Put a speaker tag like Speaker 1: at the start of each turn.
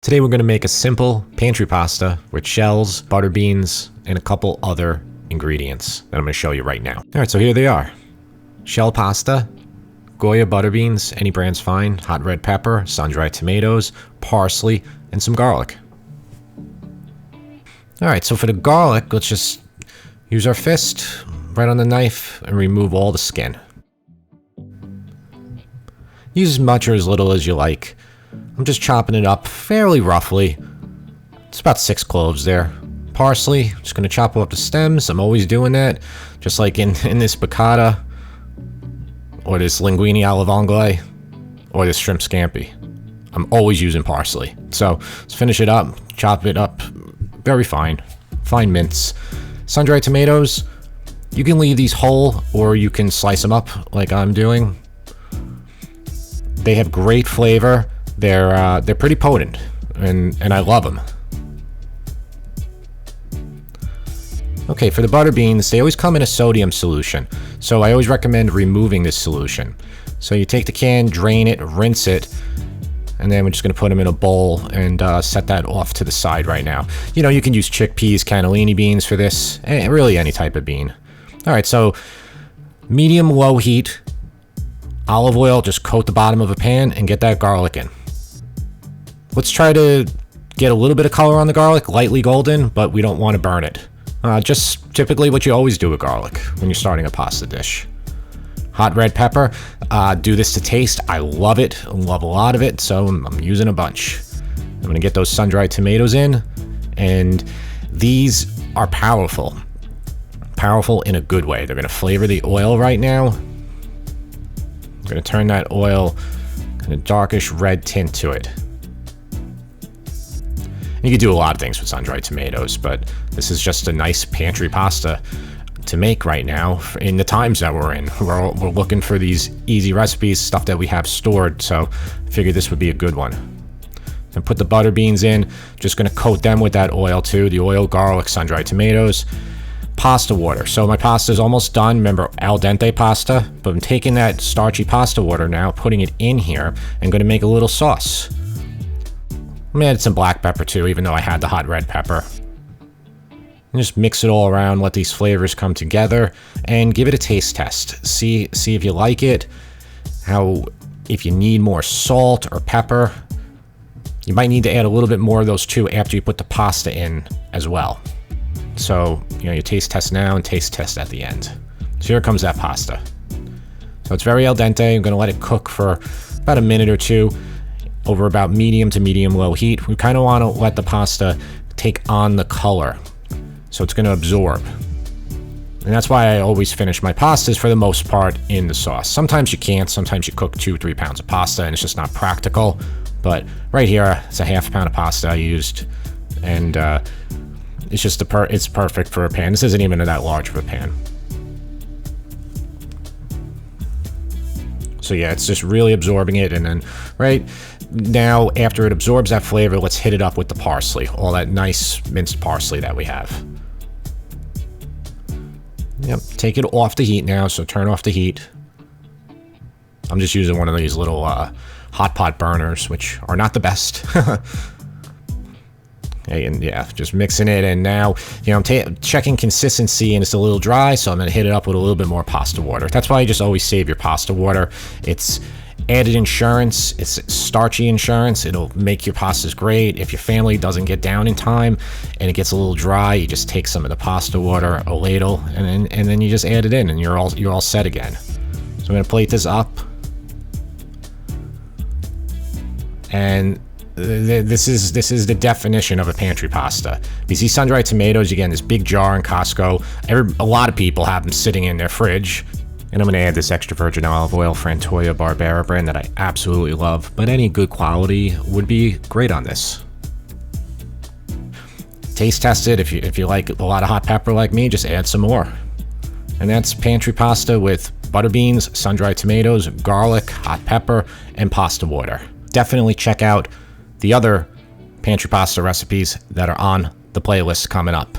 Speaker 1: Today we're going to make a simple pantry pasta with shells, butter beans, and a couple other ingredients that I'm going to show you right now. Alright, so here they are. Shell pasta, Goya butter beans, any brand's fine, hot red pepper, sun-dried tomatoes, parsley, and some garlic. Alright, so for the garlic, let's just use our fist right on the knife and remove all the skin. Use as much or as little as you like. I'm just chopping it up fairly roughly. It's about 6 cloves there. Parsley, just going to chop up the stems. I'm always doing that. Just like in this piccata, or this linguine alla vongole, or this shrimp scampi. I'm always using parsley. So let's finish it up, chop it up very fine. Fine mince. Sun-dried tomatoes, you can leave these whole or you can slice them up like I'm doing. They have great flavor. They're pretty potent, and I love them. Okay, for the butter beans, they always come in a sodium solution, so I always recommend removing this solution. So you take the can, drain it, rinse it, and then we're just going to put them in a bowl and set that off to the side right now. You know, you can use chickpeas, cannellini beans for this, really any type of bean. Alright, so medium-low heat, olive oil, just coat the bottom of a pan and get that garlic in. Let's try to get a little bit of color on the garlic, lightly golden, but we don't want to burn it. Just typically what you always do with garlic when you're starting a pasta dish. Hot red pepper, do this to taste. I love it, love a lot of it, so I'm using a bunch. I'm going to get those sun-dried tomatoes in, and these are powerful. Powerful in a good way. They're going to flavor the oil right now. I'm going to turn that oil kind of darkish red tint to it. You can do a lot of things with sun-dried tomatoes, but this is just a nice pantry pasta to make right now in the times that we're in. We're looking for these easy recipes, stuff that we have stored, so I figured this would be a good one. And put the butter beans in, just going to coat them with that oil too, the oil, garlic, sun-dried tomatoes. Pasta water. So my pasta is almost done. Remember, al dente pasta, but I'm taking that starchy pasta water now, putting it in here, and going to make a little sauce. I'm gonna add some black pepper too, even though I had the hot red pepper. And just mix it all around, let these flavors come together, and give it a taste test. See if you like it, if you need more salt or pepper. You might need to add a little bit more of those too after you put the pasta in as well. So, you know, you taste test now and taste test at the end. So here comes that pasta. So it's very al dente. I'm gonna let it cook for about a minute or two. Over about medium to medium-low heat. We kind of want to let the pasta take on the color, so it's going to absorb. And that's why I always finish my pastas, for the most part, in the sauce. Sometimes you can't. Sometimes you cook 2-3 pounds of pasta, and it's just not practical. But right here, it's a half pound of pasta I used, and it's just it's perfect for a pan. This isn't even that large of a pan. So yeah, it's just really absorbing it, and then right now, after it absorbs that flavor, let's hit it up with the parsley, all that nice minced parsley that we have. Yep, take it off the heat now, so turn off the heat. I'm just using one of these little hot pot burners, which are not the best. Okay, and yeah, just mixing it, and now, you know, I'm checking consistency, and it's a little dry, so I'm going to hit it up with a little bit more pasta water. That's why I just always save your pasta water. It's added insurance, it's starchy insurance. It'll make your pastas great. If your family doesn't get down in time and it gets a little dry, you just take some of the pasta water, a ladle, and then you just add it in, and you're all set again. So I'm going to plate this up, and this is the definition of a pantry pasta. Because these sun-dried tomatoes, you get in this big jar in Costco. A lot of people have them sitting in their fridge. And I'm going to add this extra virgin olive oil, Frantoia Barbera brand, that I absolutely love. But any good quality would be great on this. Taste test it. If you like a lot of hot pepper like me, just add some more. And that's pantry pasta with butter beans, sun-dried tomatoes, garlic, hot pepper, and pasta water. Definitely check out the other pantry pasta recipes that are on the playlist coming up.